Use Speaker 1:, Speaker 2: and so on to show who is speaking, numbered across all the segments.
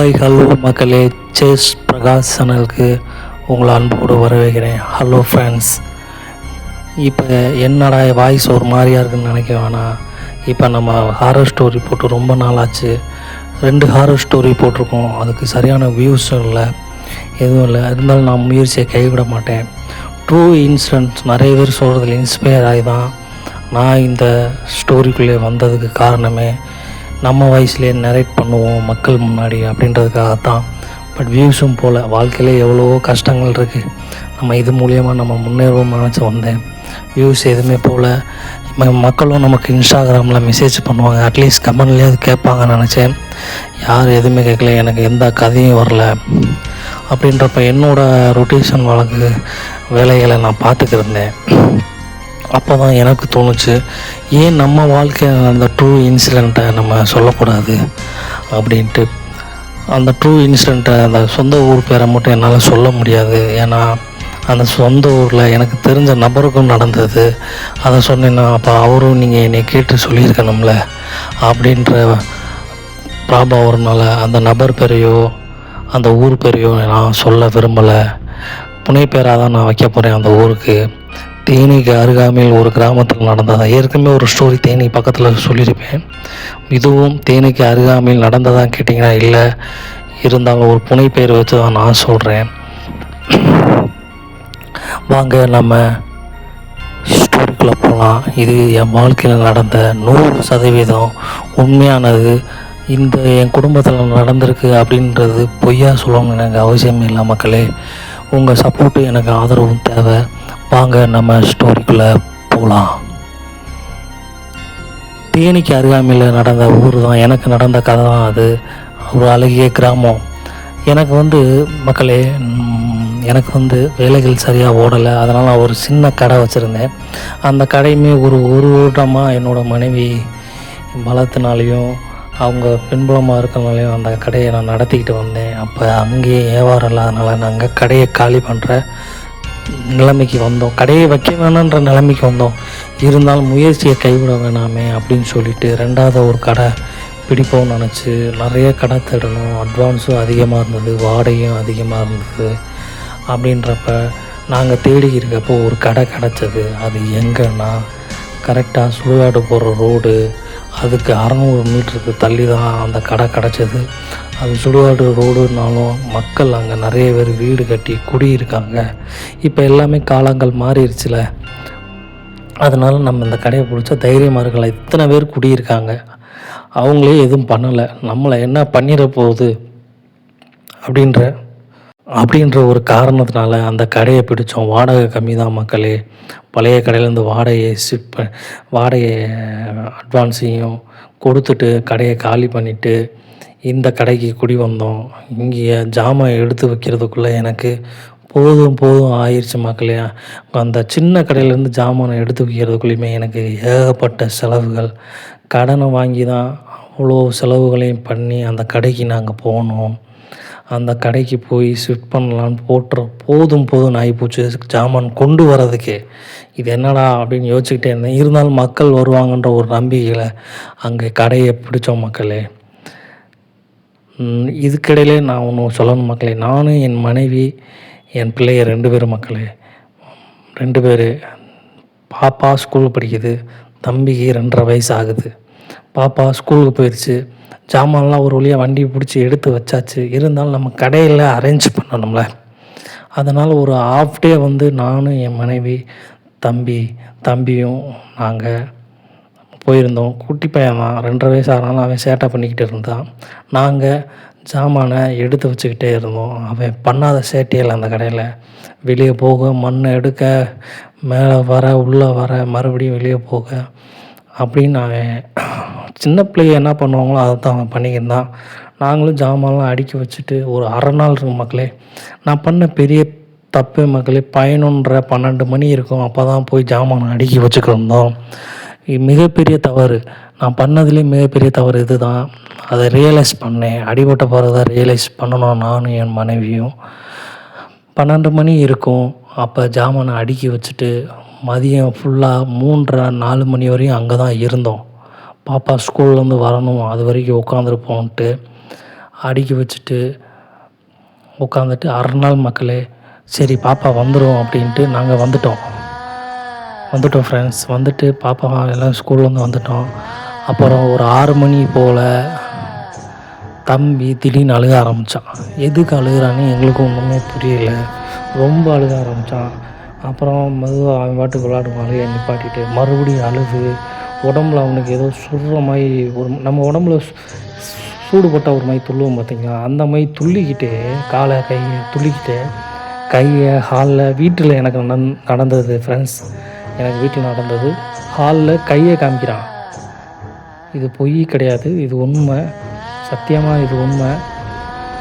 Speaker 1: Hi hello மக்களே, chase Prakash சேனலுக்கு உங்களை அன்போடு வரவேற்கிறேன். Hello friends. இப்போ என்னடா வாய்ஸ் ஒரு மாதிரியாக இருக்குன்னு நினைக்க வேணாம். இப்போ நம்ம ஹாரர் ஸ்டோரி போட்டு ரொம்ப நாள் ஆச்சு. 2 ஹாரர் ஸ்டோரி போட்டிருக்கோம். அதுக்கு சரியான வியூஸும் இல்லை, எதுவும் இல்லை. இருந்தாலும் நான் முயற்சியை கைவிட மாட்டேன். ட்ரூ இன்சிடென்ட்ஸ் நிறைய பேர் சொல்கிறதுல இன்ஸ்பயர் ஆகி தான் நான் இந்த ஸ்டோரிக்குள்ளே வந்ததுக்கு காரணமே நம்ம வயசுலேயே நரேட் பண்ணுவோம் மக்கள் முன்னாடி அப்படின்றதுக்காக தான். பட் வியூஸும் போல் வாழ்க்கையிலே எவ்வளவோ கஷ்டங்கள் இருக்குது. நம்ம இது மூலியமாக நம்ம முன்னேறுவோம் நினச்சி வந்தேன். வியூஸ் எதுவுமே போல் மக்களும் நமக்கு இன்ஸ்டாகிராமில் மெசேஜ் பண்ணுவாங்க, அட்லீஸ்ட் கமெண்ட்லேயே அது கேட்பாங்கன்னு நினச்சேன். யார் எதுவுமே கேட்கல, எனக்கு எந்த கதையும் வரல. அப்படின்றப்ப என்னோடய ரொட்டேஷன் வழக்கு வேலைகளை நான் பார்த்துக்கிருந்தேன். அப்போ தான் எனக்கு தோணுச்சு, ஏன் நம்ம வாழ்க்கையில் நடந்த ட்ரூ இன்சிடெண்ட்டை நம்ம சொல்லக்கூடாது அப்படின்ட்டு. அந்த ட்ரூ இன்சிடெண்ட்டை அந்த சொந்த ஊர் பேரை மட்டும் என்னால் சொல்ல முடியாது. ஏன்னா அந்த சொந்த ஊரில் எனக்கு தெரிஞ்ச நபருக்கும் நடந்தது. அதை சொன்னேன்னா அப்போ அவரும் நீங்கள் என்னை கேட்டு சொல்லியிருக்கணும்ல அப்படின்ற ப்ராப்ளம் வரனால அந்த நபர் பேரையோ அந்த ஊர் பேரையோ நான் சொல்ல விரும்பலை. புனை பேராக தான் நான் வைக்க போகிறேன் அந்த ஊருக்கு. தேனிக்கு அருகாமையில் ஒரு கிராமத்தில் நடந்ததா, ஏற்கனவே ஒரு ஸ்டோரி தேனி பக்கத்தில் சொல்லியிருப்பேன். இதுவும் தேனிக்கு அருகாமையில் நடந்ததான் கேட்டிங்கன்னா இல்லை, இருந்தாலும் ஒரு புனை பெயர் வச்சு தான் நான் சொல்கிறேன். வாங்க நம்ம ஸ்டோரிக்குள்ளே போகலாம். இது என் வாழ்க்கையில் நடந்த 100% உண்மையானது. இந்த என் குடும்பத்தில் நடந்திருக்கு அப்படின்றது பொய்யா சொல்லணும்னு எனக்கு அவசியம் இல்லை. மக்களே, உங்கள் சப்போர்ட்டு எனக்கு ஆதரவும் தேவை. வாங்க நம்ம ஸ்டோரிக்குள்ளே போகலாம். தேனிக்கு அருகாமையில் நடந்த ஊர் தான் எனக்கு நடந்த கதை தான் அது. ஒரு அழகிய கிராமம். எனக்கு மக்களே, எனக்கு வேலைகள் சரியாக ஓடலை. அதனால் நான் ஒரு சின்ன கடை வச்சுருந்தேன். அந்த கடையுமே ஒரு வருடமாக என்னோடய மனைவி பலத்தினாலையும் அவங்க பின்புலமாக இருக்கிறனாலையும் அந்த கடையை நான் நடத்திக்கிட்டு வந்தேன். அப்போ அங்கேயே வியாபாரம் இல்லாதனால நாங்கள் கடையை காலி பண்ணுற நிலைமைக்கு வந்தோம். கடையை வைக்க வேணுன்ற நிலைமைக்கு வந்தோம். இருந்தாலும் முயற்சியை கைவிட வேணாமே அப்படின்னு சொல்லிட்டு 2வது ஒரு கடை பிடிப்போம்னு நினச்சி நிறைய கடை தேடணும். அட்வான்ஸும் அதிகமாக இருந்தது, வாடகையும் அதிகமாக இருந்தது. அப்படின்றப்ப நாங்கள் தேடி இருக்கப்போ ஒரு கடை கிடச்சது. அது எங்கன்னா கரெக்டாக சுடுகாடு போகிற ரோடு, அதுக்கு 600 மீட்டருக்கு தள்ளி தான் அந்த கடை கிடச்சது. அது சுடுகாடு ரோடுனாலும் மக்கள் அங்கே நிறைய பேர் வீடு கட்டி குடியிருக்காங்க. இப்போ எல்லாமே காலங்கள் மாறிடுச்சுல, அதனால் நம்ம இந்த கடையை பிடிச்சா தைரியமாக இருக்கலாம். இத்தனை பேர் குடியிருக்காங்க, அவங்களே எதுவும் பண்ணலை, நம்மளை என்ன பண்ணிட போகுது அப்படின்ற ஒரு காரணத்தினால அந்த கடையை பிடித்தோம். வாடகை கம்மி தான் மக்களே. பழைய கடையிலேருந்து வாடகை அட்வான்ஸையும் கொடுத்துட்டு கடையை காலி பண்ணிவிட்டு இந்த கடைக்கு குடி வந்தோம். இங்கே ஜாமான் எடுத்து வைக்கிறதுக்குள்ளே எனக்கு போதும் ஆயிடுச்சு மக்களே. அந்த சின்ன கடையிலேருந்து ஜாமானை எடுத்து வைக்கிறதுக்குள்ளேயுமே எனக்கு ஏகப்பட்ட செலவுகள். கடனை வாங்கி தான் அவ்வளோ செலவுகளையும் பண்ணி அந்த கடைக்கு நாங்கள் போனோம். அந்த கடைக்கு போய் ஷிஃப்ட் பண்ணலான்னு போதும் ஆகிப்போச்சு ஜாமான் கொண்டு வரதுக்கே. இது என்னடா அப்படின்னு யோசிச்சுக்கிட்டே இருந்தேன். இருந்தாலும் மக்கள் வருவாங்கன்ற ஒரு நம்பிக்கையில் அங்கே கடையை பிடிச்சோம் மக்களே. இதுக்கிடையிலே நான் ஒன்று சொல்லணும் மக்களே. நானும் என் மனைவி என் பிள்ளைய 2 பேர் மக்களே. 2 பேர். பாப்பா ஸ்கூலுக்கு படிக்குது, தம்பிக்கு 2.5 வயசு ஆகுது. பாப்பா ஸ்கூலுக்கு போயிடுச்சு. ஜாமான்லாம் ஒரு வழியாக வண்டி பிடிச்சி எடுத்து வச்சாச்சு. இருந்தாலும் நம்ம கடையில் அரேஞ்ச் பண்ணணும்ல, அதனால் ஒரு ஆஃப் டே நானும் என் மனைவி தம்பியும் நாங்கள் போயிருந்தோம். குட்டி பையன் தான், 2.5 வயசு ஆனாலும் அவன் சேட்டை பண்ணிக்கிட்டு இருந்தான். நாங்கள் ஜாமானை எடுத்து வச்சுக்கிட்டே இருந்தோம். அவன் பண்ணாத சேட்டையில் அந்த கடையில் வெளியே போக, மண்ணை எடுக்க, மேலே வர, உள்ளே வர, மறுபடியும் வெளியே போக அப்படின்னு அவன் சின்ன பிள்ளைங்க என்ன பண்ணுவாங்களோ அதை தான் அவன் பண்ணிக்கிருந்தான். நாங்களும் ஜாமான்லாம் அடுக்கி வச்சுட்டு ஒரு அரை நாள் இருக்கும் மக்களே. நான் பண்ண பெரிய தப்பு மக்களே, 11:30 12 மணி இருக்கும். அப்போ தான் போய் ஜாமானை அடுக்கி வச்சுக்கிருந்தோம். மிகப்பெரிய தவறு, நான் பண்ணதுலேயே மிகப்பெரிய தவறு இது தான். அதை ரியலைஸ் பண்ணேன். அடிபட்ட பிறகு ரியலைஸ் பண்ணணும் நானும் என் மனைவியும். 12 மணி இருக்கும். அப்போ ஜாமானை அடுக்கி வச்சுட்டு மதியம் ஃபுல்லாக 3:30 4 மணி வரையும் அங்கே தான் இருந்தோம். பாப்பா ஸ்கூல்லேருந்து வரணும், அது வரைக்கும் உட்காந்துருப்போன்ட்டு அடுக்கி வச்சுட்டு உட்காந்துட்டு அரை நாள் மக்களே சரி பாப்பா வந்துடும் அப்படின்ட்டு நாங்கள் வந்துட்டோம் ஃப்ரெண்ட்ஸ். வந்துட்டு பாப்பா எல்லாம் ஸ்கூல்லேருந்து வந்துட்டோம். அப்புறம் ஒரு 6 மணி போல் தம்பி திடீர்னு அழுக ஆரம்பித்தான். எதுக்கு அழுகிறான்னு எங்களுக்கும் ஒன்றுமே புரியல. ரொம்ப அழுக ஆரம்பித்தான். அப்புறம் மெதுவாக அவன் பாட்டுக்கு விளையாடும் அழுகையை நிப்பாட்டிட்டு மறுபடியும் அழுது உடம்புல அவனுக்கு ஏதோ சுடுற மாதிரி ஒரு நம்ம உடம்புல சூடுபட்ட ஒரு மாதிரி துள்ளுவோம் பார்த்திங்களா, அந்த மாதிரி துள்ளிக்கிட்டே காலை கையை துள்ளிக்கிட்டே கையை ஹாலில் வீட்டில் எனக்கு நடந்தது ஃப்ரெண்ட்ஸ். எனக்கு வீட்டில் நடந்தது. ஹாலில் கையை காமிக்கிறான். இது பொய் கிடையாது, இது உண்மை, சத்தியமாக இது உண்மை.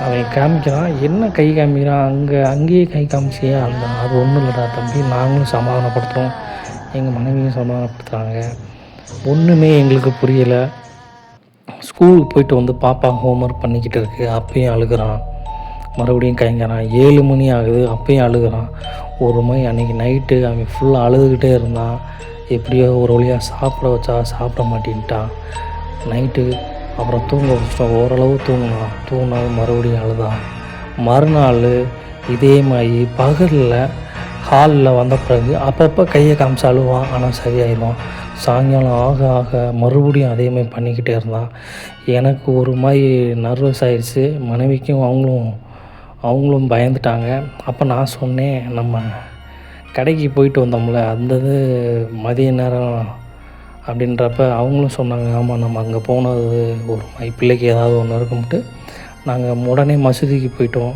Speaker 1: அவன் காமிக்கிறான். என்ன கை காமிக்கிறான், அங்கேயே கை காமிச்சியே அழுதான். அது ஒன்றும் இல்லைடா தம்பி, நாங்களும் சமாதானப்படுத்துகிறோம், எங்கள் மனைவியும் சமாதானப்படுத்துகிறாங்க. ஒன்றுமே எங்களுக்கு புரியலை. ஸ்கூலுக்கு போயிட்டு வந்து பாப்பா ஹோம்ஒர்க் பண்ணிக்கிட்டு இருக்குது, அப்பயும் அழுகிறான். மறுபடியும் கைங்கிறான். 7 மணி ஆகுது, அப்பயும் அழுகிறான். ஒரு மாதிரி அன்றைக்கி நைட்டு அவன் ஃபுல்லாக அழுதுகிட்டே இருந்தான். எப்படியோ ஒரு வழியாக சாப்பிட வச்சா சாப்பிட மாட்டேன்ட்டான். நைட்டு அப்புறம் தூங்க வச்சிட்டோம். ஓரளவு தூங்கினாலும் மறுபடியும் அழுதான். மறுநாள் இதே மாதிரி பகலில் ஹாலில் வந்த பிறகு அப்பப்போ கையை காமிச்சு அழுவான், ஆனால் சரியாயிடுவான். சாயங்காலம் ஆக ஆக மறுபடியும் அதே மாதிரி பண்ணிக்கிட்டே இருந்தான். எனக்கு ஒரு மாதிரி நர்வஸ் ஆகிடுச்சு. மனைவிக்கும் அவங்களும் பயந்துட்டாங்க. அப்போ நான் சொன்னேன், நம்ம கடைக்கு போயிட்டு வந்தோம்ல அந்த இது மதிய நேரம் அப்படின்றப்ப அவங்களும் சொன்னாங்க, ஆமாம் நம்ம அங்கே போனது ஒரு மாதிரி பிள்ளைக்கு ஏதாவது ஒன்று இருக்கும்ட்டு நாங்கள் உடனே மசூதிக்கு போயிட்டோம்.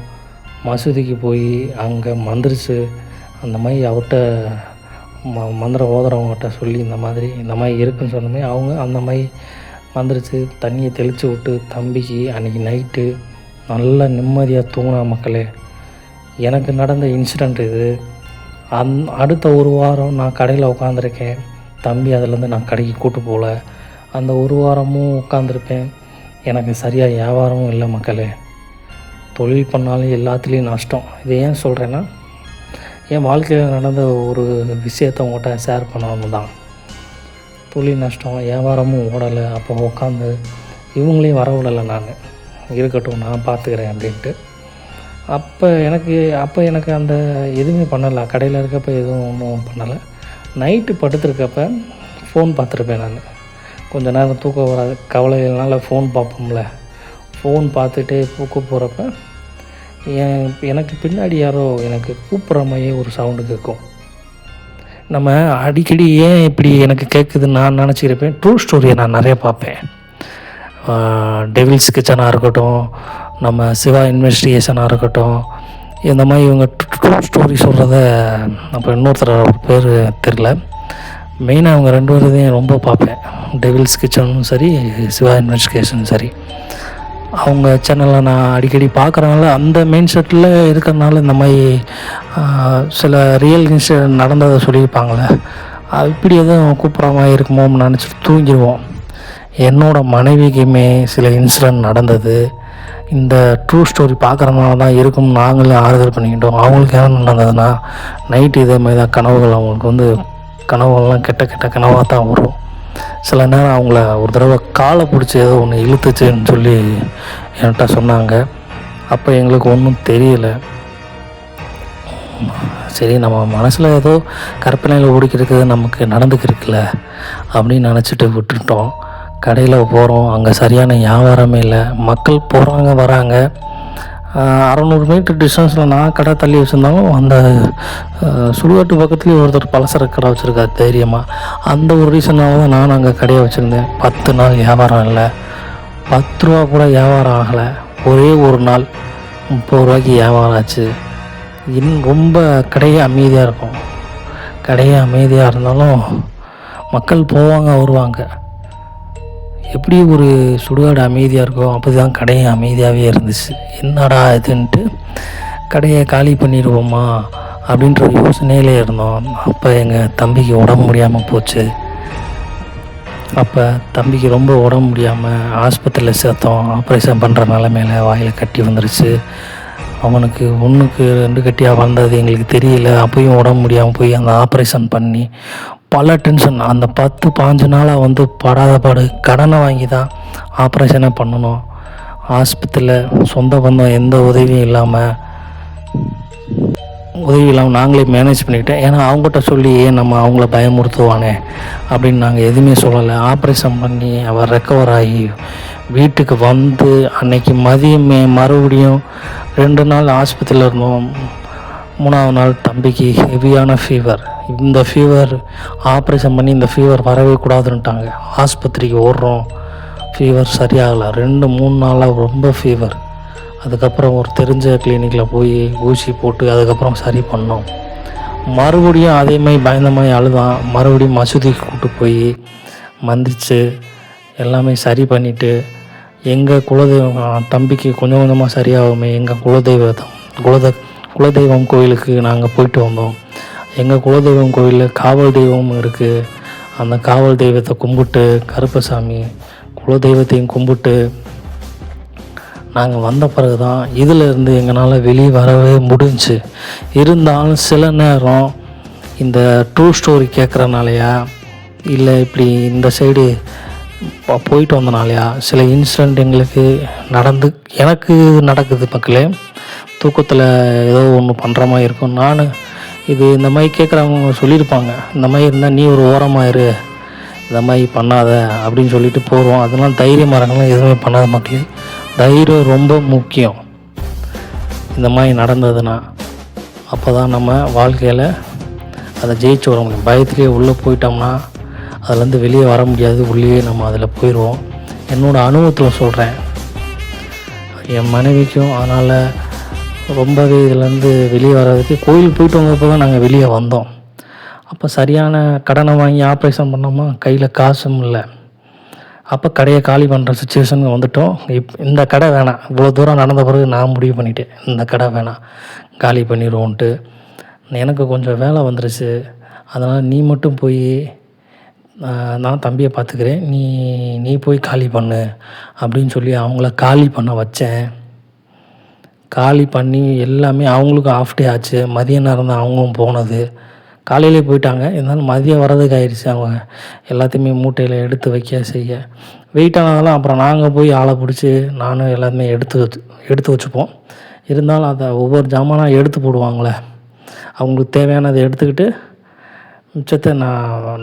Speaker 1: மசூதிக்கு போய் அங்கே மந்திரிச்சு அந்த மாதிரி அவர்கிட்ட மந்திரம் ஓதுறவங்ககிட்ட சொல்லி இந்த மாதிரி இருக்குதுன்னு சொன்னோமே, அவங்க அந்த மாதிரி மந்திரிச்சு தண்ணியை தெளித்து விட்டு தம்பிக்கு அன்றைக்கி நைட்டு நல்ல நிம்மதியாக தூங்கினா மக்களே. எனக்கு நடந்த இன்சிடெண்ட் இது. அடுத்த ஒரு வாரம் நான் கடையில் உட்காந்துருக்கேன். தம்பி அதிலேருந்து நான் கடைக்கு கூட்டு போகல. அந்த ஒரு வாரமும் உட்காந்துருப்பேன். எனக்கு சரியாக வியாபாரமும் இல்லை மக்களே. தொழில் பண்ணாலும் எல்லாத்துலேயும் நஷ்டம். இது ஏன் சொல்கிறேன்னா, என் வாழ்க்கையில் நடந்த ஒரு விஷயத்தை உங்கள்கிட்ட ஷேர் பண்ணணும் தான். தொழில் நஷ்டம், வியாபாரமும் ஓடலை. அப்போ உட்காந்து இவங்களையும் வரவிடலை. நான் இருக்கட்டும், நான் பார்த்துக்கிறேன் அப்படின்ட்டு. அப்போ எனக்கு அந்த எதுவுமே பண்ணலை. கடையில் இருக்கப்போ எதுவும் ஒன்றும் பண்ணலை. நைட்டு படுத்துருக்கப்ப ஃபோன் பார்த்துருப்பேன். நான் கொஞ்ச நேரம் தூக்கம் வராது, கவலைகள்னால ஃபோன் பார்ப்போம்ல. ஃபோன் பார்த்துட்டே தூக்க போகிறப்ப எனக்கு பின்னாடி யாரோ எனக்கு கூப்பிட்ற மாதிரியே ஒரு சவுண்டு கேட்கும். நம்ம அடிக்கடி ஏன் இப்படி எனக்கு கேட்குதுன்னு நான் நினச்சிருப்பேன். ட்ரூ ஸ்டோரியை நான் நிறைய பார்ப்பேன். டெவில்ஸ் கிச்சனாக இருக்கட்டும், நம்ம சிவா இன்வெஸ்டிகேஷனாக இருக்கட்டும், இந்த மாதிரி இவங்க ட்ரூ ஸ்டோரி சொல்கிறத அப்போ இன்னொருத்தர் பேர் தெரில, மெயினாக அவங்க 2 பேரையும் ரொம்ப பார்ப்பேன். டெவில்ஸ் கிச்சனும் சரி, சிவா இன்வெஸ்டிகேஷனும் சரி. அவங்க சேனலில் நான் அடிக்கடி பார்க்குறதுனால அந்த மெயின் செட்டில் இருக்கிறதுனால இந்த மாதிரி சில ரியல் இன்சிடென்ட் நடந்ததை சொல்லியிருப்பாங்களே, இப்படி எதுவும் கூப்பிட்ற மாதிரி இருக்குமோன்னு நினச்சிட்டு தூங்கிடுவோம். என்னோடய மனைவிக்குமே சில இன்சிடென்ட் நடந்தது. இந்த ட்ரூ ஸ்டோரி பார்க்குறதுனால தான் இருக்கும் நாங்களே ஆறுதல் பண்ணிக்கிட்டோம். அவங்களுக்கு என்ன நடந்ததுன்னா, நைட்டு இதே மாதிரி தான் கனவுகள். அவங்களுக்கு கனவுகள்லாம் கெட்ட கனவாக தான் வரும். சில நேரம் அவங்கள ஒரு தடவை காலை பிடிச்சி ஏதோ ஒன்று இழுத்துச்சுன்னு சொல்லி என்கிட்ட சொன்னாங்க. அப்போ எங்களுக்கு ஒன்றும் தெரியல. சரி, நம்ம மனசில் ஏதோ கற்பனையில் ஓடிக்கிருக்கு, நமக்கு நடந்துக்கிருக்குல்ல அப்படின்னு நினச்சிட்டு விட்டுட்டோம். கடையில் போகிறோம், அங்கே சரியான வியாபாரமே இல்லை. மக்கள் போகிறாங்க வராங்க. 600 மீட்டர் டிஸ்டன்ஸில் நான் கடை தள்ளி வச்சுருந்தாலும் அந்த சுடுகாட்டு பக்கத்துலேயே ஒருத்தர் பலசரக்கு கடை வச்சுருக்காரு தைரியமாக. அந்த ஒரு ரீசனாக தான் நான் அங்கே கடையை வச்சுருந்தேன். 10 நாள் வியாபாரம் இல்லை, 10 ரூபா கூட வியாபாரம் ஆகலை. ஒரே ஒரு நாள் 30 ரூபாய்க்கு வியாபாரம் ஆச்சு. ரொம்ப கடையே அமைதியாக இருக்கும். கடையே அமைதியாக இருந்தாலும் மக்கள் போவாங்க வருவாங்க. எப்படி ஒரு சுடுகாடு அமைதியாக இருக்கும், அப்படி தான் கடையை அமைதியாகவே இருந்துச்சு. என்னடா இதுன்ட்டு கடையை காலி பண்ணிடுவோமா அப்படின்ற யோசனையிலே இருந்தோம். அப்போ எங்கள் தம்பிக்கு உடம்பு முடியாமல் போச்சு. அப்போ தம்பிக்கு ரொம்ப உடம்பு முடியாமல் ஆஸ்பத்திரியில் சேர்த்தோம். ஆப்ரேஷன் பண்ணுற நிலைமையில் வாயில் கட்டி வந்துருச்சு. அவனுக்கு 1க்கு 2 கட்டியாக வந்தது எங்களுக்கு தெரியல. அப்போயும் உடம்பு முடியாமல் போய் அந்த ஆப்ரேஷன் பண்ணி பல டென்ஷன். அந்த 10-15 நாளாக படாத பாடு கடனை வாங்கி தான் ஆப்ரேஷனே பண்ணணும். ஆஸ்பத்திரியில் சொந்த பந்தம் எந்த உதவியும் இல்லாமல் நாங்களே மேனேஜ் பண்ணிக்கிட்டேன். ஏன்னா அவங்ககிட்ட சொல்லி நம்ம அவங்கள பயமுறுத்துவானே அப்படின்னு நாங்கள் எதுவுமே சொல்லலை. ஆப்ரேஷன் பண்ணி அவர் ரெக்கவர் ஆகி வீட்டுக்கு வந்து அன்னைக்கு மதியமே மறுபடியும் 2 நாள் ஆஸ்பத்திரியில் இருந்தோம். 3ஆவது நாள் தம்பிக்கு ஹெவியான ஃபீவர். இந்த ஃபீவர் ஆப்ரேஷன் பண்ணி இந்த ஃபீவர் வரவே கூடாதுன்ட்டாங்க. ஆஸ்பத்திரிக்கு ஓடுறோம், ஃபீவர் சரியாகலை. 2-3 நாளாக ரொம்ப ஃபீவர். அதுக்கப்புறம் ஒரு தெரிஞ்ச கிளினிக்கில் போய் ஊசி போட்டு அதுக்கப்புறம் சரி பண்ணோம். மறுபடியும் அதேமாதிரி பயந்த மாதிரி அழுதான். மறுபடியும் மசூதிக்கு கூப்பிட்டு போய் மந்திரிச்சு எல்லாமே சரி பண்ணிவிட்டு எங்கள் குலதெய்வம் தம்பிக்கு கொஞ்சம் கொஞ்சமாக சரியாகுமே எங்கள் குலதெய்வம் கோயிலுக்கு நாங்கள் போயிட்டு வந்தோம். எங்கள் குலதெய்வம் கோயிலில் காவல் தெய்வமும் இருக்குது. அந்த காவல் தெய்வத்தை கும்பிட்டு கருப்பசாமி குலதெய்வத்தையும் கும்பிட்டு நாங்கள் வந்த பிறகு தான் இதிலேருந்து எங்களால் வெளியே வரவே முடிஞ்சுச்சு. இருந்தாலும் சில நேரம் இந்த ட்ரூ ஸ்டோரி கேட்குறனாலையா இல்லை இப்படி இந்த சைடு போயிட்டு வந்தனாலையா சில இன்சிடெண்ட் எங்களுக்கு எனக்கு நடக்குது மக்களே. தூக்கத்தில் ஏதோ ஒன்று பண்ணுற மாதிரி இருக்கும். நான் இது இந்த மாதிரி கேட்குறவங்க சொல்லியிருப்பாங்க, இந்த மாதிரி இருந்தால் நீ ஒரு ஓரமாயிரு, இந்த மாதிரி பண்ணாத அப்படின்னு சொல்லிட்டு போகிறோம். அதெல்லாம் தைரியமாக இருக்கலாம், எதுவுமே பண்ணாத மக்களே. தைரியம் ரொம்ப முக்கியம். இந்த மாதிரி நடந்ததுன்னா அப்போ தான் நம்ம வாழ்க்கையில் அதை ஜெயிச்சு வர முடியும். பயத்துலேயே உள்ளே போயிட்டோம்னா அதுலேருந்து வெளியே வர முடியாது. உள்ளே நம்ம அதில் போயிடுவோம். என்னோடய அனுபவத்தில் சொல்கிறேன். என் மனைவிக்கும் அதனால் ரொம்பவே இதுலேருந்து வெளியே வர்றதுக்கு கோயிலுக்கு போயிட்டு வந்தப்போ தான் நாங்கள் வெளியே வந்தோம். அப்போ சரியான கடனை வாங்கி ஆப்ரேஷன் பண்ணோமா, கையில் காசும் இல்லை. அப்போ கடையை காலி பண்ணுற சுச்சுவேஷனுக்கு வந்துவிட்டோம். இந்த கடை வேணாம், இவ்வளோ தூரம் நடந்த பிறகு நான் முடிவு பண்ணிட்டேன், இந்த கடை வேணாம், காலி பண்ணிடுவோன்ட்டு. எனக்கு கொஞ்சம் வேலை வந்துருச்சு. அதனால் நீ மட்டும் போய் நான் தம்பியை பார்த்துக்கிறேன், நீ போய் காலி பண்ணு அப்படின்னு சொல்லி அவங்கள காலி பண்ண வச்சேன். காலி பண்ணி எல்லாமே அவங்களுக்கும் ஆஃப் டே ஆச்சு. மதிய நேரம் தான் அவங்களும் போனது. காலையிலே போயிட்டாங்க. இருந்தாலும் மதியம் வர்றதுக்கு ஆயிடுச்சு. அவங்க எல்லாத்தையுமே மூட்டையில் எடுத்து வைக்க செய்ய வெயிட் ஆனதெல்லாம் அப்புறம் நாங்கள் போய் ஆளை பிடிச்சி நானும் எல்லாத்தையுமே எடுத்து வச்சுப்போம். இருந்தாலும் அதை ஒவ்வொரு ஜாமானாக எடுத்து போடுவாங்களே, அவங்களுக்கு தேவையானதை எடுத்துக்கிட்டு மிச்சத்தை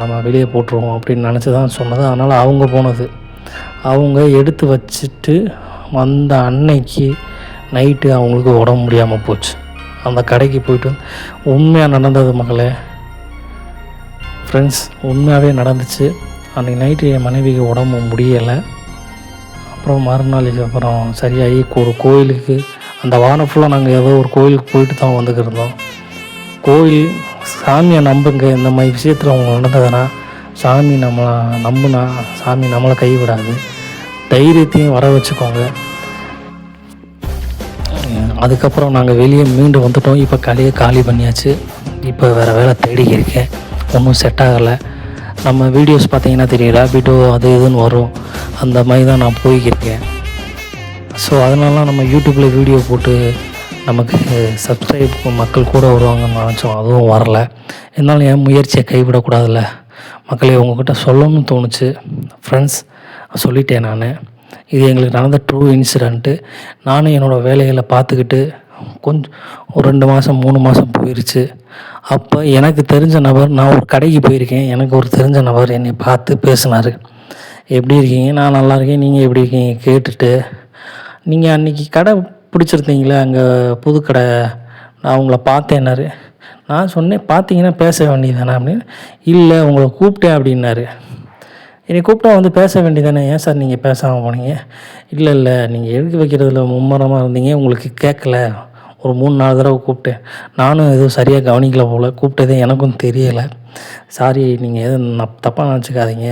Speaker 1: நம்ம வெளியே போட்டுருவோம் அப்படின்னு நினச்சி தான் சொன்னது. அதனால் அவங்க போனது. அவங்க எடுத்து வச்சுட்டு வந்த அன்னைக்கு நைட்டு அவங்களுக்கு உடம்பு முடியாமல் போச்சு. அந்த கடைக்கு போய்ட்டு உண்மையாக நடந்தது மக்களே, ஃப்ரெண்ட்ஸ், உண்மையாகவே நடந்துச்சு. அன்றைக்கி நைட்டு என் மனைவிக்கு உடம்பு முடியலை. அப்புறம் மறுநாள் அப்புறம் சரியாகி ஒரு கோயிலுக்கு, அந்த வாரம் ஃபுல்லாக நாங்கள் ஏதோ ஒரு கோயிலுக்கு போயிட்டு தான் வந்துக்கிருந்தோம். கோயில் சாமியை நம்புங்க. இந்த மாதிரி விஷயத்தில் அவங்க நடந்ததுன்னா சாமி நம்மளை நம்புனா சாமி நம்மளை கைவிடாது. தைரியத்தையும் வர வச்சுக்கோங்க. அதுக்கப்புறம் நாங்கள் வெளியே மீண்டு வந்துட்டோம். இப்போ கடையை காலி பண்ணியாச்சு. இப்போ வேறு வேலை தேடிக்க இருக்கேன். ஒன்றும் செட் ஆகலை. நம்ம வீடியோஸ் பார்த்தீங்கன்னா தெரியும், ரேபிடோ அது இதுன்னு வரும். அந்த மாதிரி தான் நான் போய்க்கிருக்கேன். ஸோ அதனால நம்ம யூடியூப்பில் வீடியோ போட்டு நமக்கு சப்ஸ்கிரைப் மக்கள் கூட வருவாங்கன்னு நினச்சோம். அதுவும் வரலை. இருந்தாலும் என் முயற்சியை கைவிடக்கூடாதுல்ல மக்களே. உங்கள்கிட்ட சொல்லணும்னு தோணுச்சு ஃப்ரெண்ட்ஸ், சொல்லிட்டேன் நான். இது எங்களுக்கு நடந்த ட்ரூ இன்சிடெண்ட்டு. நானும் என்னோடய வேலைகளை பார்த்துக்கிட்டு கொஞ்சம் ஒரு 2 மாதம் 3 மாதம் போயிடுச்சு. அப்போ எனக்கு தெரிஞ்ச நபர், நான் ஒரு கடைக்கு போயிருக்கேன். எனக்கு ஒரு தெரிஞ்ச நபர் என்னை பார்த்து பேசினார். எப்படி இருக்கீங்க? நான் நல்லா இருக்கேன், நீங்கள் எப்படி இருக்கீங்க கேட்டுட்டு, நீங்கள் அன்றைக்கி கடை பிடிச்சிருந்தீங்களே அங்கே புது கடை, நான் உங்களை பார்த்தேன்னாரு. நான் சொன்னேன், பார்த்தீங்கன்னா பேச வேண்டியதானே அப்படின்னு. இல்லை, உங்களை கூப்பிட்டேன் அப்படின்னாரு. என்னை கூப்பிட்டா வந்து பேச வேண்டியதானே, ஏன் சார் நீங்கள் பேசாமல் போனீங்க? இல்லை நீங்கள் எழுதி வைக்கிறதுல மும்மரமாக இருந்தீங்க, உங்களுக்கு கேட்கல. ஒரு 3-4 தடவை கூப்பிட்டேன், நானும் எதுவும் சரியாக கவனிக்கல போல், கூப்பிட்டதே எனக்கும் தெரியலை. சாரி, நீங்கள் எதுவும் தப்பாக நினச்சிக்காதீங்க,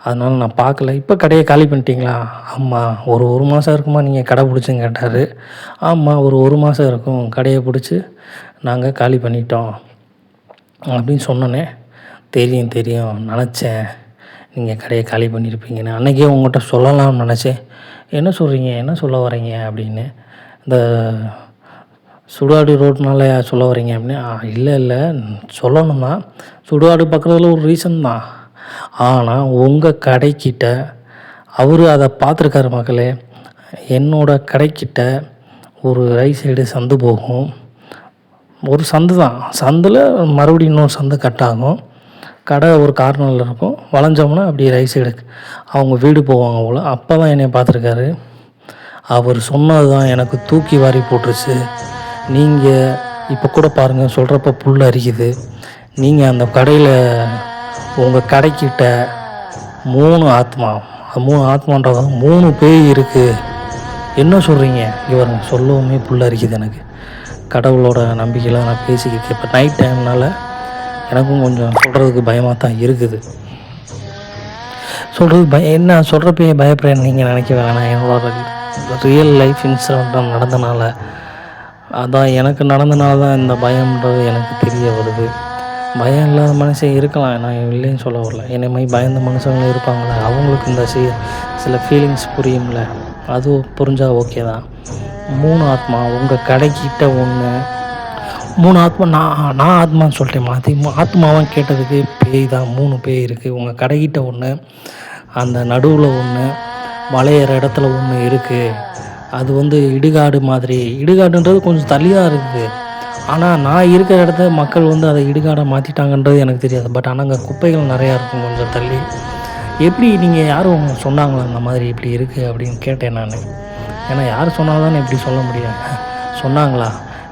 Speaker 1: அதனால் நான் பார்க்கல. இப்போ கடையை காலி பண்ணிட்டீங்களா? ஆமாம். ஒரு மாதம் இருக்குமா நீங்கள் கடை பிடிச்சுன்னு கேட்டார். ஆமாம், ஒரு மாதம் இருக்கும், கடையை பிடிச்சி நாங்கள் காலி பண்ணிட்டோம் அப்படின்னு சொன்னோன்னே, தெரியும் நினச்சேன் நீங்கள் கடையை காலி பண்ணியிருப்பீங்கன்னு. அன்றைக்கே உங்கள்கிட்ட சொல்லலாம்னு நினச்சேன். என்ன சொல்கிறீங்க, என்ன சொல்ல வரீங்க அப்படின்னு. இந்த சுடுகாடு ரோட்னால சொல்ல வரீங்க அப்படின்னு. இல்லை சொல்லணும் தான். சுடுகாடு பக்கத்தில் ஒரு ரீசன் தான். ஆனால் உங்கள் கடைக்கிட்ட அவர் அதை பார்த்துருக்காரு மக்களே. என்னோடய கடைக்கிட்ட ஒரு ரைட் சைடு சந்து போகும். ஒரு சந்து தான், சந்தில் மறுபடியும் இன்னொரு சந்து கட் ஆகும். கடை ஒரு கார்னரில் இருக்கும். வளைஞ்சோம்னா அப்படியே ரைட் சைடு அவங்க வீடு போவாங்க போல். அப்போ தான் என்னை பார்த்துருக்காரு. அவர் சொன்னது தான் எனக்கு தூக்கி வாரி போட்டுருச்சு. நீங்கள் இப்போ கூட பாருங்கள், சொல்கிறப்ப புல் அரிக்குது. நீங்கள் அந்த கடையில் உங்கள் கடைக்கிட்ட 3 ஆத்மா, 3 ஆத்மான்றது 3 பேய் இருக்குது. என்ன சொல்கிறீங்க? இங்கே பாருங்க, சொல்லவுமே புல் அரிக்குது எனக்கு. கடவுளோட நம்பிக்கையில் நான் பேசிக்கிட்டு இப்போ நைட் டைம்னால் எனக்கும் கொஞ்சம் சொல்கிறதுக்கு பயமாக தான் இருக்குது. சொல்கிறதுக்கு என்ன சொல்கிறப்பே பயப்படுறேன்னு நீங்கள் நினைக்க வேணாம். என்னோட ரியல் லைஃப் இன்சிடென்ட் நடந்தனால, அதான் எனக்கு நடந்தனால தான் இந்த பயம்ன்றது எனக்கு தெரிய வருது. பயம் இல்லாத மனுஷன் இருக்கலாம், நான் இல்லைன்னு சொல்ல வரல. என்னை மாதிரி பயந்த மனுஷங்களும் இருப்பாங்களே, அவங்களுக்கு இந்த சில ஃபீலிங்ஸ் புரியும்ல, அது புரிஞ்சால் ஓகே தான். 3 ஆத்மா உங்கள் கடைக்கிட்ட ஒன்று, 3 ஆத்மா நான் ஆத்மான்னு சொல்லிட்டேன். மாற்றி ஆத்மாவான்னு கேட்டதுக்கு பேய் தான், 3 பேய் இருக்குது. உங்கள் கடைக்கிட்ட ஒன்று, அந்த நடுவில் ஒன்று, வளையிற இடத்துல ஒன்று இருக்குது. அது இடுகாடு மாதிரி. இடுகாடுன்றது கொஞ்சம் தள்ளி தான் இருக்குது. ஆனால் நான் இருக்கிற இடத்த மக்கள் அதை இடுகாடை மாற்றிட்டாங்கன்றது எனக்கு தெரியாது. பட் ஆனால் அங்கே குப்பைகள் நிறையா இருக்கும் கொஞ்சம் தள்ளி. எப்படி நீங்கள் யாரும் சொன்னாங்களா அந்த மாதிரி இப்படி இருக்குது அப்படின்னு கேட்டேன் நான். ஏன்னா யார் சொன்னாலும் தானே இப்படி சொல்ல முடியும். சொன்னாங்களா?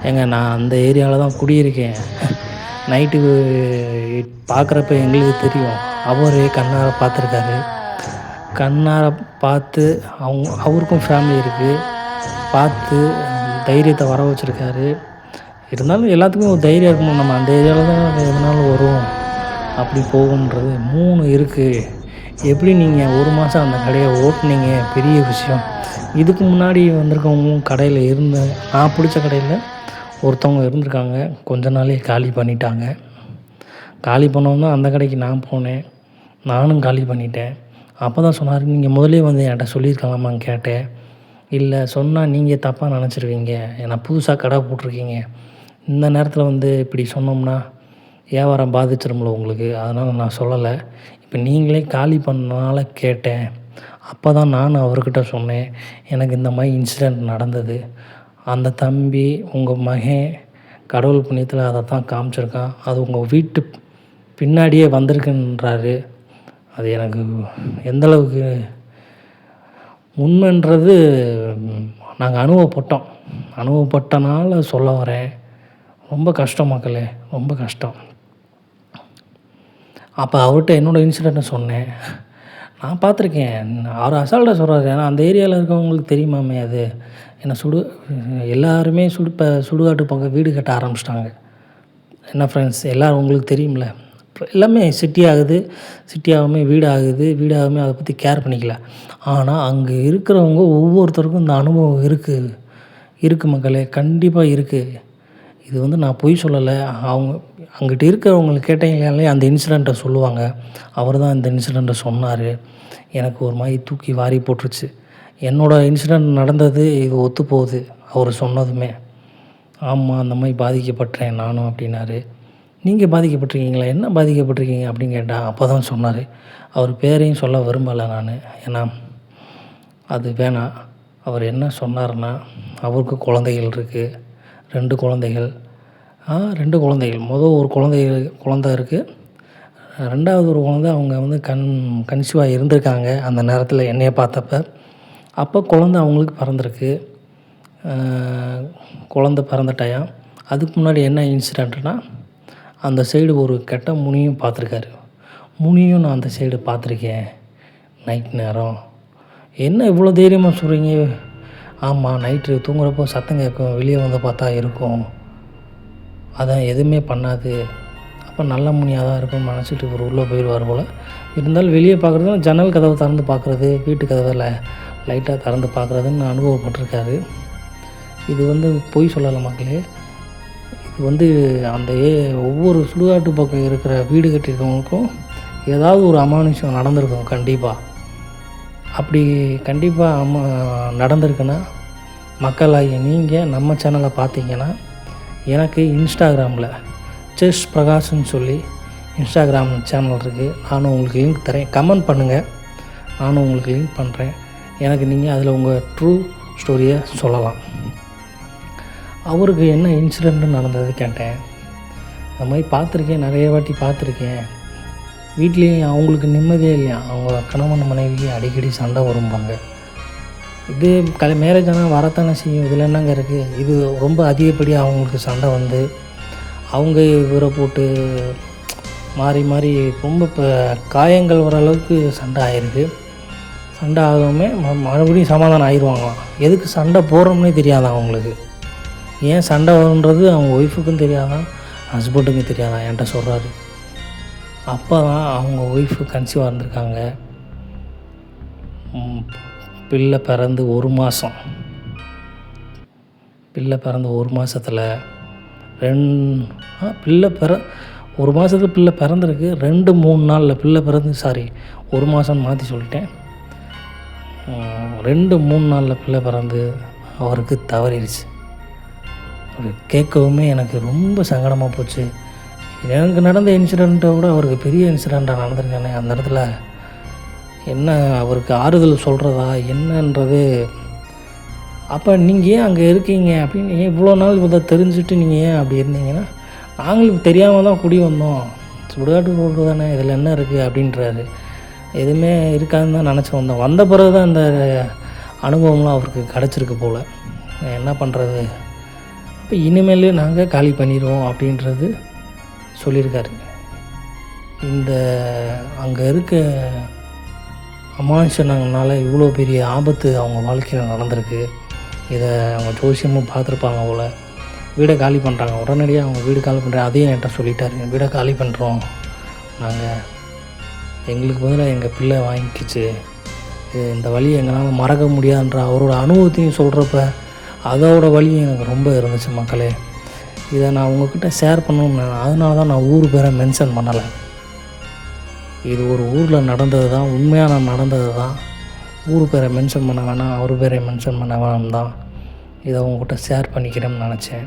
Speaker 1: ஏங்க நான் அந்த ஏரியாவில் தான் குடியிருக்கேன். நைட்டுக்கு பார்க்குறப்ப எங்களுக்கு தெரியும். அவரே கண்ணார பார்த்துருக்காரு. கண்ணார பார்த்து அவருக்கும் ஃபேமிலி இருக்குது. பார்த்து தைரியத்தை வர வச்சுருக்காரு. இருந்தாலும் எல்லாத்துக்கும் ஒரு தைரியம் இருக்கணும். நம்ம அந்த ஏரியாவில் தான் எதுனாலும் வரும், அப்படி போகுன்றது 3 இருக்குது. எப்படி நீங்கள் 1 மாதம் அந்த கடையை ஓட்டுனீங்க? பெரிய விஷயம். இதுக்கு முன்னாடி வந்திருக்கவங்க கடையில் நான் பிடிச்ச கடையில் ஒருத்தவங்க இருந்திருக்காங்க. கொஞ்ச நாளே காலி பண்ணிட்டாங்க. காலி பண்ணோன்னா அந்த கடைக்கு நான் போனேன். நானும் காலி பண்ணிட்டேன். அப்போ தான் சொன்னார், நீங்கள் முதலே என்கிட்ட சொல்லியிருக்கலாமான்னு கேட்டேன். இல்லை, சொன்னால் நீங்கள் தப்பாக நினச்சிருவீங்க, ஏன்னா புதுசாக கடை போட்டிருக்கீங்க. இந்த நேரத்தில் இப்படி சொன்னோம்னா வியாபாரம் பாதிச்சிரும்ல உங்களுக்கு, அதனால் நான் சொல்லலை. இப்போ நீங்களே காலி பண்ணனால கேட்டேன். அப்போ தான் நான் அவர்கிட்ட சொன்னேன், எனக்கு இந்த மாதிரி இன்சிடெண்ட் நடந்தது. அந்த தம்பி உங்கள் மகன் கடவுள் புண்ணியத்தில் அதை தான் காமிச்சிருக்கான். அது உங்கள் வீட்டு பின்னாடியே வந்திருக்குன்றாரு. அது எனக்கு எந்தளவுக்கு உண்மைன்றது நாங்கள் அனுபவப்பட்டனால சொல்ல வரேன். ரொம்ப கஷ்டம் மக்களே, ரொம்ப கஷ்டம். அப்போ அவர்கிட்ட என்னோடய இன்சிடெண்ட்டை சொன்னேன். நான் பார்த்துருக்கேன். அவர் அசால்ட்டாக சொல்கிறாரு. ஏன்னா அந்த ஏரியாவில் இருக்கவங்களுக்கு தெரியுமாமே அது. ஏன்னா எல்லாருமே சுடுகாட்டு பக்கம் வீடு கட்ட ஆரம்பிச்சிட்டாங்க. என்ன ஃப்ரெண்ட்ஸ், எல்லோரும் உங்களுக்கு தெரியும்ல, எல்லாமே சிட்டி ஆகாமே வீடு ஆகாமே அதை பற்றி கேர் பண்ணிக்கல. ஆனால் அங்கே இருக்கிறவங்க ஒவ்வொருத்தருக்கும் இந்த அனுபவம் இருக்குது மக்களே, கண்டிப்பாக இருக்குது. இது நான் பொய் சொல்லலை. அங்கிட்ட இருக்கிறவங்களுக்கு கேட்டீங்களே அந்த இன்சிடெண்ட்டை சொல்லுவாங்க. அவர் தான் இந்த இன்சிடெண்ட்டை சொன்னார். எனக்கு ஒரு மாதிரி தூக்கி வாரி போட்டுருச்சு. என்னோடய இன்சிடெண்ட் நடந்தது இது ஒத்து போகுது அவர் சொன்னதுமே. ஆமாம், அந்த மாதிரி பாதிக்கப்பட்டேன் நானும் அப்படின்னாரு. நீங்கள் பாதிக்கப்பட்டிருக்கீங்களா? என்ன பாதிக்கப்பட்டிருக்கீங்க அப்படின்னு கேட்டால் அப்போ தான் சொன்னார். அவர் பேரையும் சொல்ல விரும்பலை நான், ஏன்னா அது வேணாம். அவர் என்ன சொன்னார்னா, அவருக்கு குழந்தைகள் இருக்குது, 2 குழந்தைகள். 2 குழந்தைகள். ஒரு குழந்தை இருக்குது. 2வது ஒரு குழந்தை அவங்க கன்சீவாக இருந்திருக்காங்க அந்த நேரத்தில் என்னைய பார்த்தப்ப. அப்போ குழந்தை அவங்களுக்கு பிறந்திருக்கு. குழந்தை பிறந்த டைம். அதுக்கு முன்னாடி என்ன இன்சிடெண்ட்னா, அந்த சைடு ஒரு கெட்ட முனியும் பார்த்துருக்காரு. முனியும் நான் அந்த சைடு பார்த்துருக்கேன் நைட் நேரம். என்ன இவ்வளோ தைரியமாக சொல்கிறீங்க? ஆமாம், நைட்டு தூங்குறப்போ சத்தம் கேட்கும், வெளியே வந்து பார்த்தா இருக்கும், அதான் எதுவுமே பண்ணாது. அப்போ நல்ல முனியாக தான் இருக்கும்னு நினச்சிட்டு இவர் உள்ளே போயிடுவார் போல். இருந்தாலும் வெளியே பார்க்குறது, ஜன்னல் கதவை திறந்து பார்க்குறது, வீட்டு கதவை லைட்டாக திறந்து பார்க்குறதுன்னு அனுபவப்பட்டிருக்காரு. இது பொய் சொல்லலை மக்களே. இது அந்த ஒவ்வொரு சுடுகாட்டு பக்கம் இருக்கிற வீடு கட்டியிருக்கவங்களுக்கும் ஏதாவது ஒரு அமானுஷம் நடந்திருக்கும் கண்டிப்பாக. அப்படி கண்டிப்பாக நடந்திருக்குன்னா மக்களாகிய நீங்கள் நம்ம சேனலை பார்த்தீங்கன்னா, எனக்கு இன்ஸ்டாகிராமில் செஸ் பிரகாஷ்னு சொல்லி இன்ஸ்டாகிராம் சேனல் இருக்குது. நானும் உங்களுக்கு லிங்க் தரேன். கமெண்ட் பண்ணுங்கள், நானும் உங்களுக்கு லிங்க் பண்ணுறேன். எனக்கு நீங்கள் அதில் உங்கள் ட்ரூ ஸ்டோரியை சொல்லலாம். அவருக்கு என்ன இன்சிடெண்ட்டு நடந்தது கேட்டேன். இந்த மாதிரி பார்த்துருக்கேன், நிறைய வாட்டி பார்த்துருக்கேன். வீட்லேயும் அவங்களுக்கு நிம்மதியே இல்லையா, அவங்க கணவன் மனைவிக்கு அடிக்கடி சண்டை வரும்பாங்க. இது மேரேஜ் ஆனால் வரத்தானே செய்யும், இதில் என்னங்க இருக்குது. இது ரொம்ப அதிகப்படியாக அவங்களுக்கு சண்டை வந்து அவங்க இவரை போட்டு மாறி மாறி ரொம்ப இப்போ காயங்கள் வர அளவுக்கு சண்டை ஆகிருக்கு. சண்டை ஆகாமே மறுபடியும் சமாதானம் ஆயிடுவாங்களாம். எதுக்கு சண்டை போடுறோம்னே தெரியாதான் அவங்களுக்கு. ஏன் சண்டை வருன்றது அவங்க ஒய்ஃபுக்கும் தெரியாதான், ஹஸ்பண்டுக்கும் தெரியாதான் என்கிட்ட சொல்கிறாரு. அப்போ தான் அவங்க ஒய்ஃபு கன்சீவாக இருந்திருக்காங்க. பிள்ளை பிறந்து 1 மாதம், பிள்ளை பிறந்து 1 மாதத்தில் பிள்ளை 1 மாதத்துக்கு பிள்ளை பிறந்திருக்கு. 2-3 நாளில் பிள்ளை பிறந்து 1 மாதம் மாற்றி சொல்லிட்டேன். 2-3 நாளில் பிள்ளை பிறந்து அவருக்கு தவறிடுச்சு. அது கேட்கவுமே எனக்கு ரொம்ப சங்கடமாக போச்சு. எனக்கு நடந்த இன்சிடெண்ட்டை விட அவருக்கு பெரிய இன்சிடெண்ட்டாக நடந்திருக்கானே. அந்த இடத்துல என்ன அவருக்கு ஆறுதல் சொல்கிறதா என்னன்றது. அப்போ நீங்கள் ஏன் அங்கே இருக்கீங்க அப்படின்னு, ஏன் இவ்வளோ நாள் இதை தெரிஞ்சுட்டு நீங்கள் ஏன் அப்படி இருந்தீங்கன்னா, நாங்களுக்கு தெரியாமல் தான் குடி வந்தோம், சுடுகாட்டு ரோடு தானே, இதில் என்ன இருக்குது அப்படின்றாரு. எதுவுமே இருக்காதுன்னு தான் நினச்சி வந்த பிறகு தான் இந்த அனுபவம்லாம் அவருக்கு கிடச்சிருக்கு போல். என்ன பண்ணுறது, இப்போ இனிமேல் நாங்கள் காலி பண்ணிடுவோம் அப்படின்றது சொல்லியிருக்காரு. இந்த அங்கே இருக்க அமானுஷனால இவ்வளோ பெரிய ஆபத்து அவங்க வாழ்க்கையில் நடந்திருக்கு. இதை அவங்க ஜோசியமும் பார்த்துருப்பாங்க போல். வீடை காலி பண்ணுறாங்க, உடனடியாக அவங்க வீடு காலி பண்ணுறாங்க. அதையும் என்கிட்ட சொல்லிட்டாரு, வீடை காலி பண்ணுறோம் நாங்கள், எங்களுக்கு பதிலாக எங்கள் பிள்ளை வாங்கிக்கிச்சு, இந்த வழியை எங்களால் மறக்க முடியாதுன்ற அவரோட அனுபவத்தையும் சொல்கிறப்ப அதோட வழியும் எனக்கு ரொம்ப இருந்துச்சு மக்களே. இதை நான் உங்கள்கிட்ட ஷேர் பண்ணணும்னு, அதனால தான் நான் ஊர் பேரை மென்ஷன் பண்ணலை. இது ஒரு ஊரில் நடந்தது தான், உண்மையாக நடந்தது தான். ஊர் பேரை மென்ஷன் பண்ண வேணாம், அவர் பேரை மென்ஷன் பண்ண வேணாம் தான் இதை உங்கள்கிட்ட ஷேர் பண்ணிக்கிறேன்னு நினச்சேன்.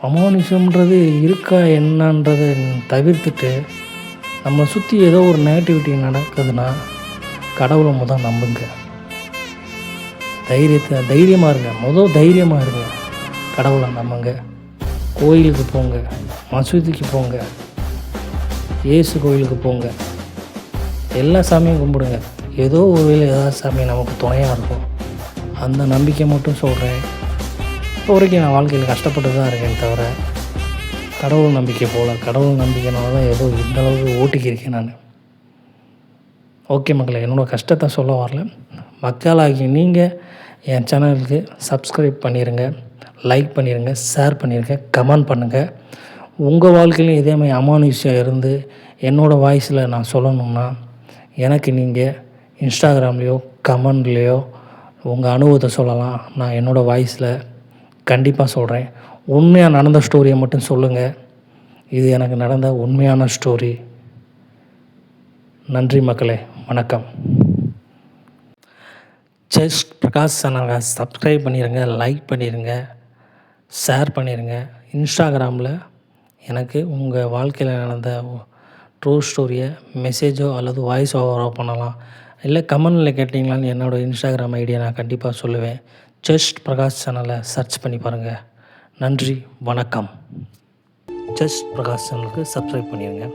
Speaker 1: அமானுஷம்ன்றது இருக்கா என்னன்றதை தவிர்த்துட்டு நம்ம சுற்றி ஏதோ ஒரு நெகட்டிவிட்டி நடக்குதுன்னா கடவுளை முதல் நம்புங்க. தைரியமாக இருங்க, தைரியமாக இருங்க, கடவுளை நம்புங்க. கோயிலுக்கு போங்க, மசூதிக்கு போங்க, இயேசு கோயிலுக்கு போங்க, எல்லா சாமியும் கும்பிடுங்க. ஏதோ ஒரு வேளை ஏதாவது சாமி நமக்கு துணையாக இருக்கும். அந்த நம்பிக்கை மட்டும் சொல்கிறேன். இப்போ வரைக்கும் நான் வாழ்க்கையில் கஷ்டப்பட்டு தான் இருக்கேன் தவிர கடவுள் நம்பிக்கை போல். கடவுள் நம்பிக்கைனால தான் ஏதோ இந்த அளவுக்கு ஓட்டிக்கிருக்கேன் நான். ஓகே மக்களை, என்னோடய கஷ்டத்தை சொல்ல வரல. மக்களாகி நீங்கள் என் சேனலுக்கு சப்ஸ்கிரைப் பண்ணிடுங்க, லைக் பண்ணிடுங்க, ஷேர் பண்ணிடுங்க, கமெண்ட் பண்ணுங்கள். உங்கள் வாழ்க்கையிலும் இதே மாதிரி அமானுஷ்யம் இருந்து என்னோடய வாய்ஸில் நான் சொல்லணும்னா எனக்கு நீங்கள் இன்ஸ்டாகிராம்லேயோ கமெண்ட்லேயோ உங்கள் அனுபவத்தை சொல்லலாம். நான் என்னோடய வாய்ஸில் கண்டிப்பாக சொல்கிறேன். உண்மையாக நடந்த ஸ்டோரியை மட்டும் சொல்லுங்கள். இது எனக்கு நடந்த உண்மையான ஸ்டோரி. நன்றி மக்களே, வணக்கம். ஜஸ்ட் பிரகாஷ் சேனலை சப்ஸ்கிரைப் பண்ணிடுங்க, லைக் பண்ணிடுங்க, ஷேர் பண்ணிடுங்க. இன்ஸ்டாகிராமில் எனக்கு உங்கள் வாழ்க்கையில் நடந்த ட்ரூ ஸ்டோரியை மெசேஜோ அல்லது வாய்ஸ் ஓவரோ பண்ணலாம். இல்லை கமெண்டில் கேட்டிங்களான்னு என்னோடய இன்ஸ்டாகிராம் ஐடியை நான் கண்டிப்பாக சொல்லுவேன். ஜஸ்ட் பிரகாஷ் சேனலை சர்ச் பண்ணி பாருங்கள். நன்றி, வணக்கம். ஜஸ்ட் பிரகாஷ் சேனலுக்கு சப்ஸ்கிரைப் பண்ணிடுங்க.